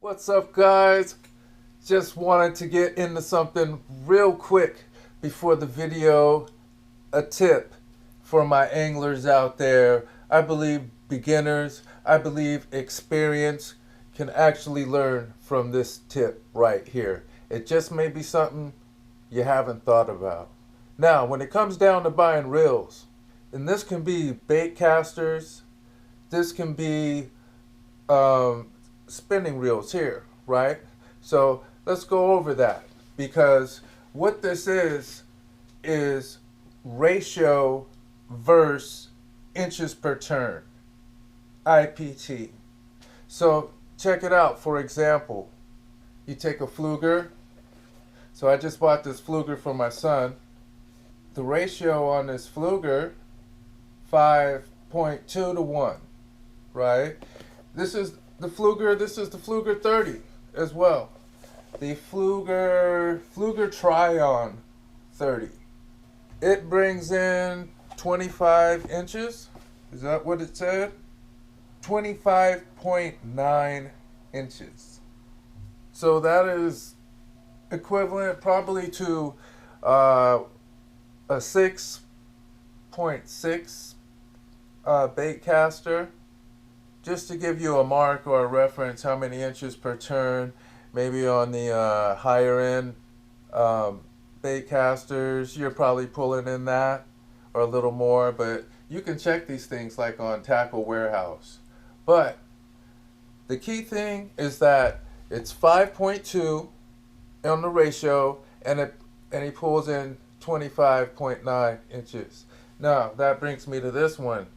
What's up, guys? Just wanted to get into something real quick before the video. A tip for my anglers out there. I believe beginners, I believe experience can actually learn from this tip right here. It just may be something you haven't thought about. Now, when it comes down to buying reels, and this can be Baitcasters, this can be um, spinning reels here, right? So let's go over that because what this is ratio versus inches per turn, IPT. So check it out. For example, you take a Fluger. So I just bought this Fluger for my son. The ratio on this Fluger, 5.2 to 1, right? This is the Fluger 30 as well. The Fluger Tryon 30. It brings in 25 inches. Is that what it said? 25.9 inches. So that is equivalent probably to a 6.6 Baitcaster. Just to give you a mark or a reference how many inches per turn, maybe on the higher end Baitcasters, you're probably pulling in that or a little more, but you can check these things like on Tackle Warehouse. But the key thing is that it's 5.2 on the ratio, and he pulls in 25.9 inches. Now that brings me to this one.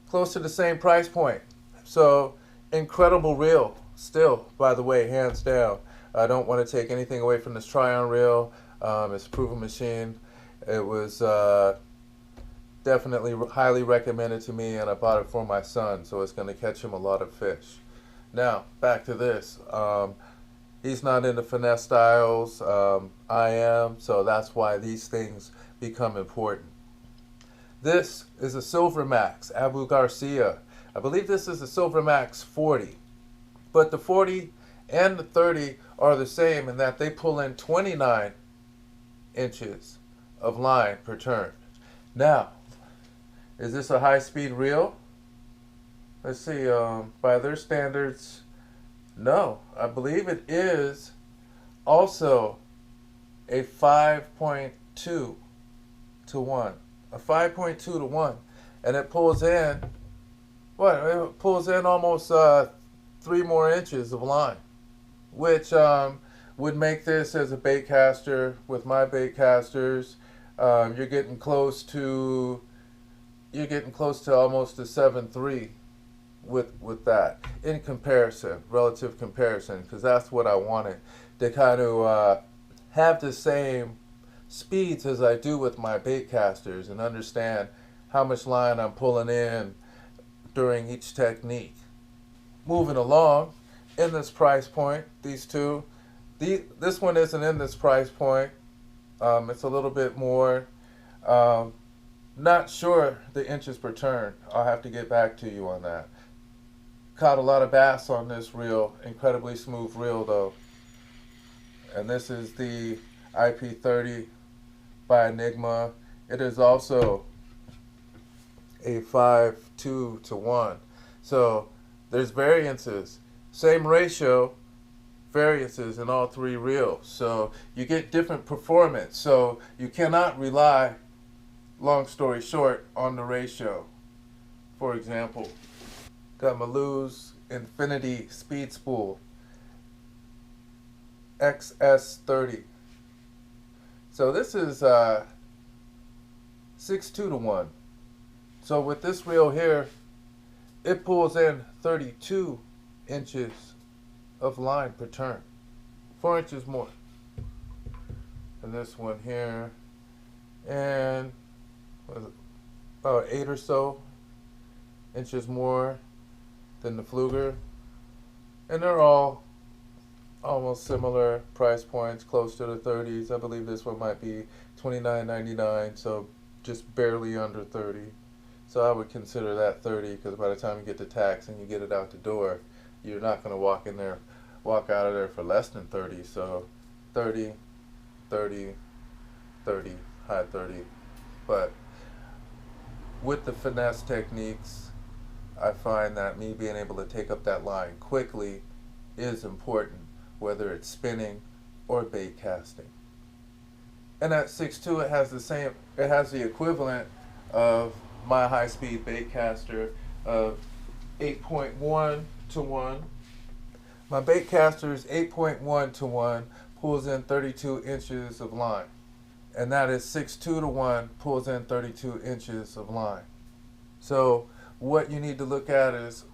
Close to the same price point. So incredible reel still, by the way, hands down. I don't want to take anything away from this Tryon reel. It's a proven machine. It was definitely highly recommended to me, and I bought it for my son, so it's going to catch him a lot of fish. Now back to this. He's not into finesse styles. I am, so that's why these things become important. This is a Silver Max Abu Garcia. I believe this is a Silver Max 40. But the 40 and the 30 are the same in that they pull in 29 inches of line per turn. Now, is this a high-speed reel? Let's see, by their standards, no. I believe it is also a 5.2 to 1. A 5.2 to 1. And it pulls in, what? It pulls in almost 3 more inches of line, which would make this as a baitcaster with my baitcasters. You're getting close to almost a 7.3 with that in comparison, relative comparison, because that's what I wanted to kind of have the same speeds as I do with my baitcasters and understand how much line I'm pulling in during each technique. Moving along in this price point, these two, this one isn't in this price point. It's a little bit more. Not sure the inches per turn. I'll have to get back to you on that. Caught a lot of bass on this reel. Incredibly smooth reel though. And this is the IP30 by Enigma. It is also a 5.2 to 1. So there's variances. Same ratio, variances in all 3 reels. So you get different performance. So you cannot rely, long story short, on the ratio. For example, got my Lew's Xfinity Speed Spool XS30. So this is 6.2 to 1. So with this reel here, it pulls in 32 inches of line per turn. 4 inches more. And this one here, and about 8 or so inches more than the Fluger. And they're all almost similar price points, close to the 30s. I believe this one might be $29.99, so just barely under 30. So I would consider that 30 because by the time you get the tax and you get it out the door, you're not going to walk out of there for less than 30. So 30, 30, 30, high 30. But with the finesse techniques, I find that me being able to take up that line quickly is important, whether it's spinning or bait casting. And at 6'2", it has the equivalent of my high-speed baitcaster of 8.1 to 1. My baitcaster is 8.1 to 1, pulls in 32 inches of line. And that is 6'2" to 1, pulls in 32 inches of line. So what you need to look at is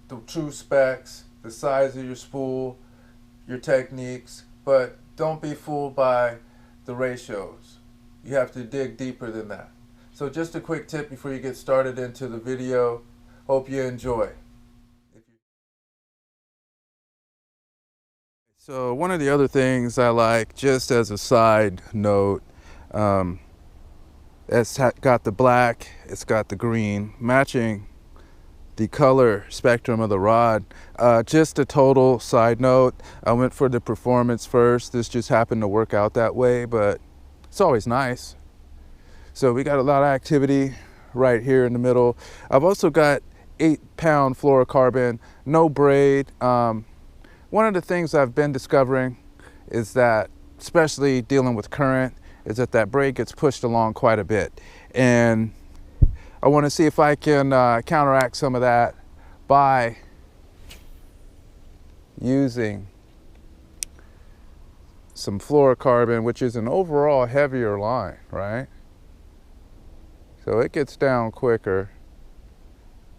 the true specs, the size of your spool, your techniques, but don't be fooled by the ratios. You have to dig deeper than that. So just a quick tip before you get started into the video. Hope you enjoy. So one of the other things I like, just as a side note, it's got the black, it's got the green, matching the color spectrum of the rod. Just a total side note, I went for the performance first. This just happened to work out that way, but it's always nice. So we got a lot of activity right here in the middle. I've also got 8-pound fluorocarbon, no braid. One of the things I've been discovering is that, especially dealing with current, is that braid gets pushed along quite a bit. And I want to see if I can counteract some of that by using some fluorocarbon, which is an overall heavier line, right? So it gets down quicker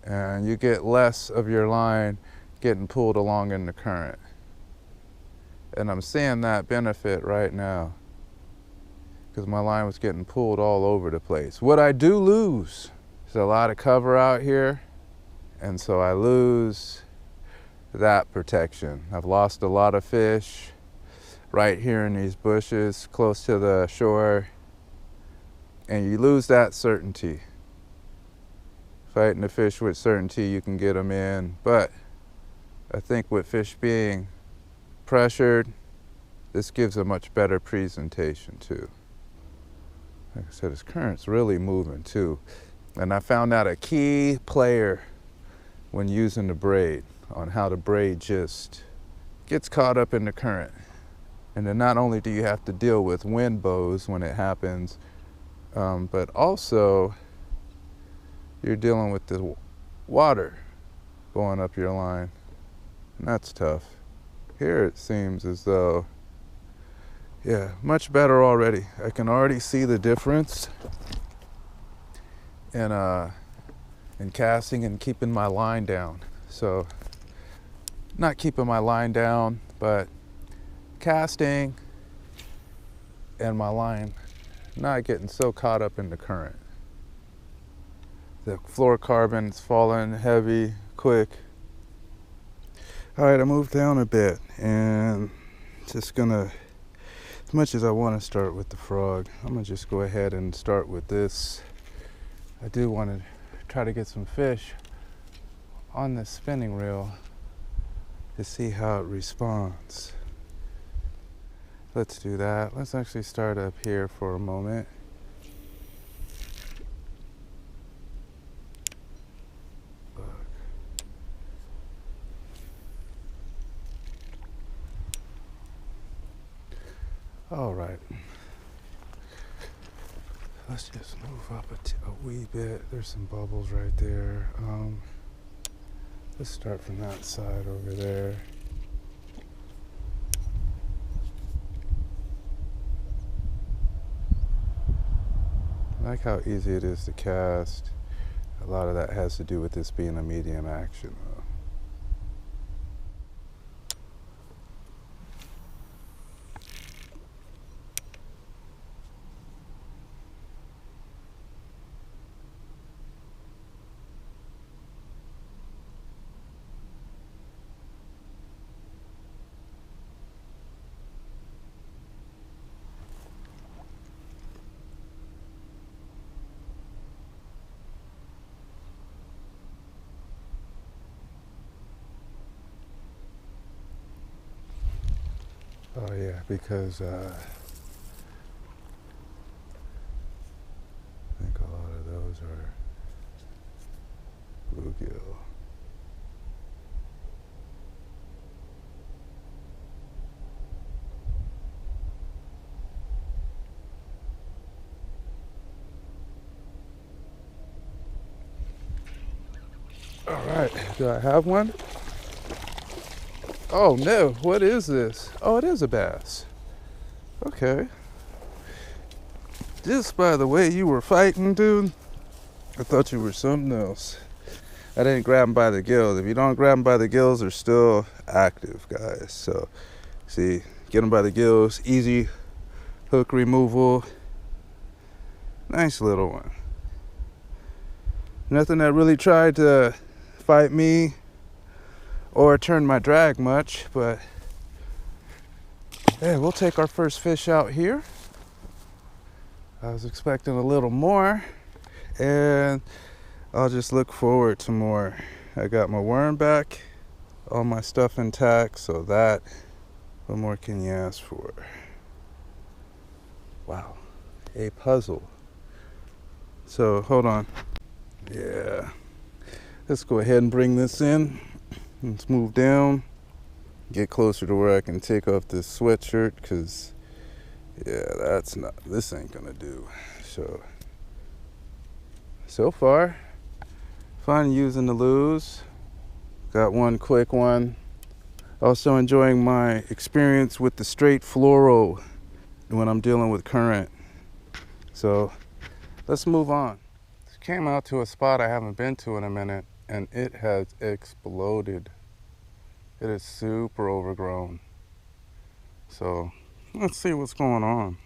and you get less of your line getting pulled along in the current. And I'm seeing that benefit right now because my line was getting pulled all over the place. What I do lose, there's a lot of cover out here, and so I lose that protection. I've lost a lot of fish right here in these bushes close to the shore, and you lose that certainty. Fighting the fish with certainty, you can get them in, but I think with fish being pressured, this gives a much better presentation too. Like I said, this current's really moving too. And I found out a key player when using the braid on how the braid just gets caught up in the current. And then not only do you have to deal with wind bows when it happens, but also you're dealing with the water going up your line. And that's tough. Here it seems as though, yeah, much better already. I can already see the difference in casting and keeping my line down. So not keeping my line down, but casting and my line not getting so caught up in the current. The fluorocarbon's falling heavy, quick. All right, I moved down a bit and just gonna, as much as I want to start with the frog, I'm gonna just go ahead and start with this. I do want to try to get some fish on the spinning reel to see how it responds. Let's do that. Let's actually start up here for a moment. All right. Let's just move up a wee bit. There's some bubbles right there. Let's start from that side over there. I like how easy it is to cast. A lot of that has to do with this being a medium action though. Oh yeah, because I think a lot of those are bluegill. All right, do I have one? Oh no, what is this? Oh, it is a bass. Okay. Just by the way you were fighting, dude, I thought you were something else. I didn't grab them by the gills. If you don't grab them by the gills, they're still active, guys. So, see, get them by the gills, easy hook removal. Nice little one. Nothing that really tried to fight me or turn my drag much, but hey, we'll take our first fish out here. I was expecting a little more, and I'll just look forward to more. I got my worm back, all my stuff intact, so that, what more can you ask for? Wow, a puzzle. So hold on. Yeah, let's go ahead and bring this in. Let's move down, get closer to where I can take off this sweatshirt, because yeah, this ain't gonna do. So far, fun using the lures. Got one quick one. Also enjoying my experience with the straight fluoro when I'm dealing with current. So let's move on. Came out to a spot I haven't been to in a minute, and it has exploded. It is super overgrown. So let's see what's going on.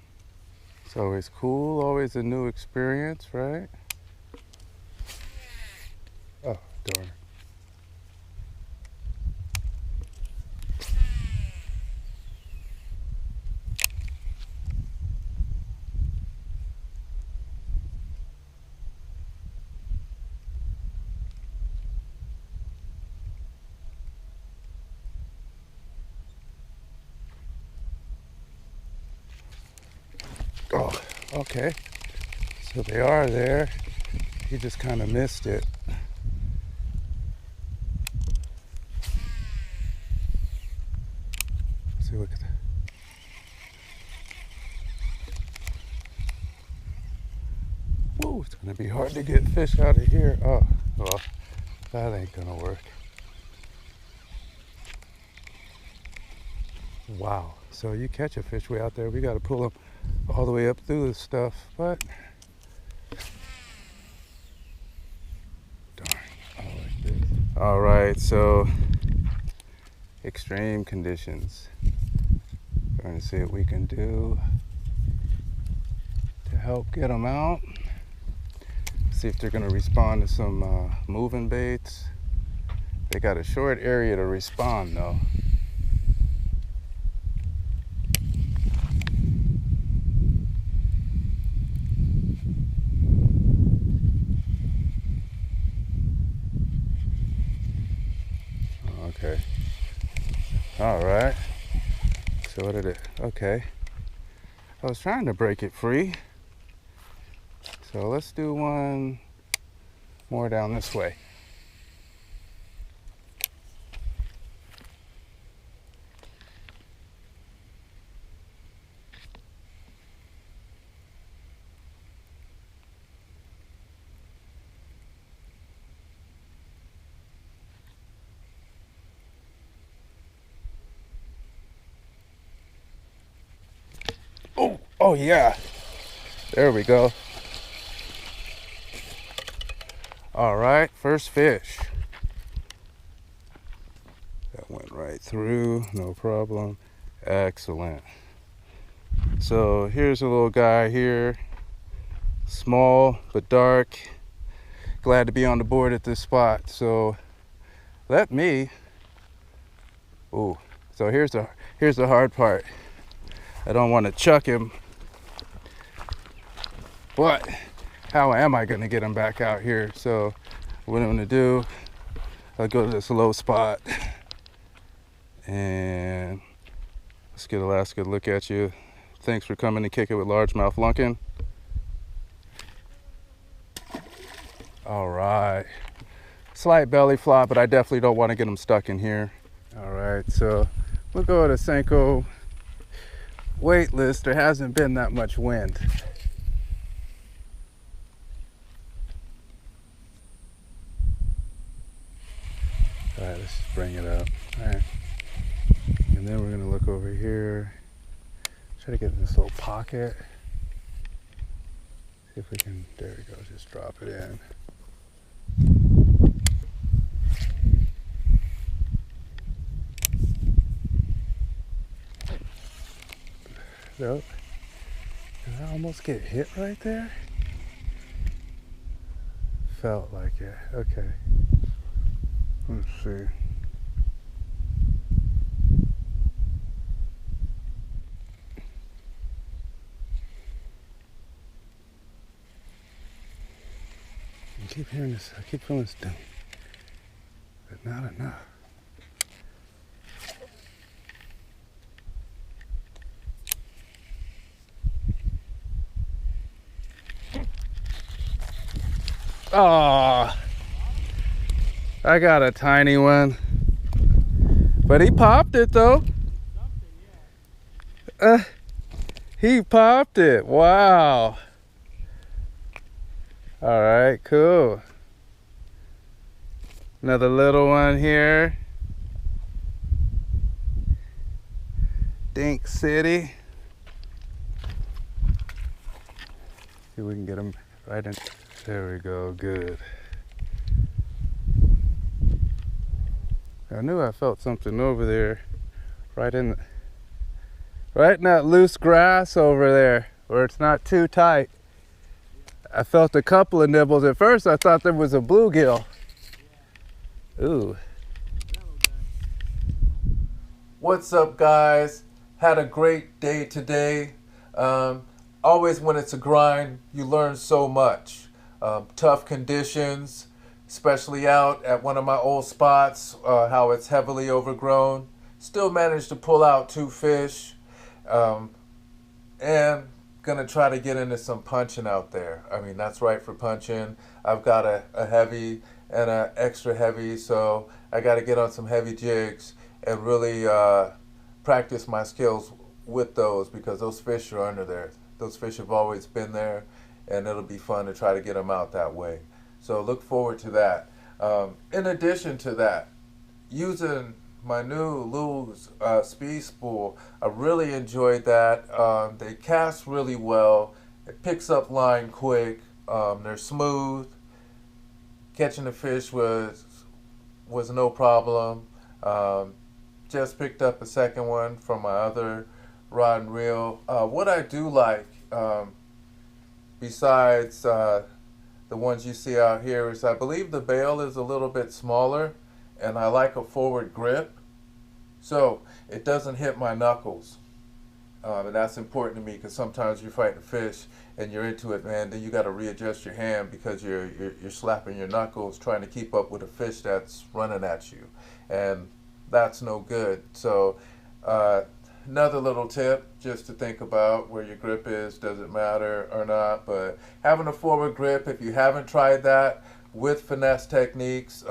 It's always cool, always a new experience, right? Oh, darn. Oh, okay. So they are there. He just kind of missed it. See, look at that. Whoa, it's gonna be hard to get fish out of here. Oh, well, that ain't gonna work. Wow. So you catch a fish way out there, we gotta pull them all the way up through this stuff, but darn, I like this. All right, so extreme conditions. Going to see what we can do to help get them out. See if they're gonna respond to some moving baits. They got a short area to respond though. Okay. All right. So what did it? Okay. I was trying to break it free. So let's do one more down this way. Oh yeah. There we go. All right, first fish. That went right through, no problem. Excellent. So here's a little guy here. Small but dark. Glad to be on the board at this spot. So let me, ooh, so here's the hard part. I don't want to chuck him, but how am I gonna get him back out here? So what I'm gonna do, I'll go to this low spot and Let's get a last good look at you. Thanks for coming to Kick It with Largemouth Lunkin. All right. Slight belly flop, but I definitely don't want to get them stuck in here. All right, so we'll go to Senko wait list. There hasn't been that much wind. All right, let's just bring it up. All right. And then we're gonna look over here. Try to get in this little pocket. See if we can, there we go, just drop it in. Nope. Did I almost get hit right there? Felt like it. Okay. Let's see. I keep hearing this. I keep feeling this, but not enough. Oh, I got a tiny one, but he popped it though. He popped it. Wow. All right, cool. Another little one here. Dink City. See if we can get him right in. There we go, good. I knew I felt something over there, right in that loose grass over there, where it's not too tight. I felt a couple of nibbles. At first I thought there was a bluegill. Ooh. What's up, guys? Had a great day today. Always when it's a grind, you learn so much. Tough conditions, especially out at one of my old spots, how it's heavily overgrown. Still managed to pull out 2 fish, and gonna try to get into some punching out there. I mean, that's right for punching. I've got a heavy and an extra heavy, so I got to get on some heavy jigs and really practice my skills with those, because those fish are under there. Those fish have always been there, and it'll be fun to try to get them out that way. So look forward to that. In addition to that, using my new Lew's speed spool, I really enjoyed that. They cast really well. It picks up line quick. They're smooth. Catching the fish was no problem. Just picked up a second one from my other rod and reel. What I do like, besides the ones you see out here, is I believe the bail is a little bit smaller, and I like a forward grip, so it doesn't hit my knuckles. And that's important to me, because sometimes you're fighting fish and you're into it, man, then you got to readjust your hand because you're slapping your knuckles trying to keep up with a fish that's running at you, and that's no good. So another little tip just to think about, where your grip is, does it matter or not, but having a forward grip, if you haven't tried that with finesse techniques,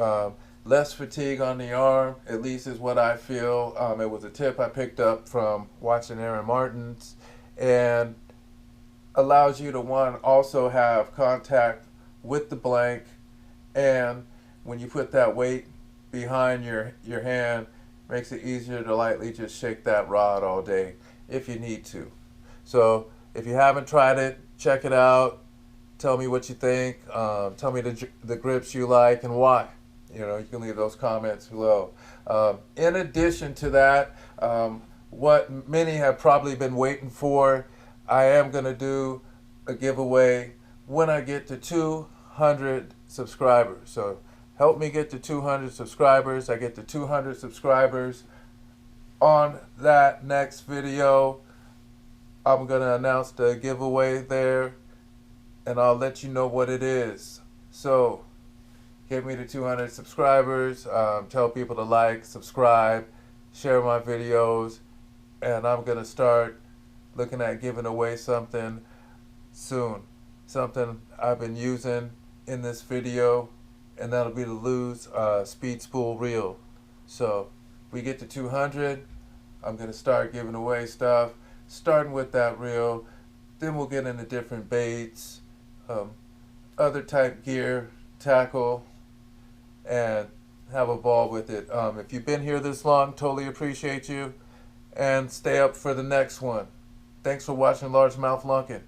less fatigue on the arm, at least is what I feel. It was a tip I picked up from watching Aaron Martin's, and allows you to, one, also have contact with the blank, and when you put that weight behind your hand, makes it easier to lightly just shake that rod all day if you need to. So if you haven't tried it, check it out. Tell me what you think. Tell me the grips you like and why. You know, you can leave those comments below. In addition to that, what many have probably been waiting for, I am going to do a giveaway when I get to 200 subscribers. So help me get to 200 subscribers. I get to 200 subscribers. On that next video, I'm going to announce the giveaway there, and I'll let you know what it is. So get me to 200 subscribers. Tell people to like, subscribe, share my videos, and I'm gonna start looking at giving away something soon. Something I've been using in this video, and that'll be the Lose speed spool reel. So if we get to 200, I'm gonna start giving away stuff, starting with that reel. Then we'll get into different baits, other type gear, tackle, and have a ball with it. If you've been here this long, totally appreciate you, and stay up for the next one. Thanks for watching Largemouth Lunkin'.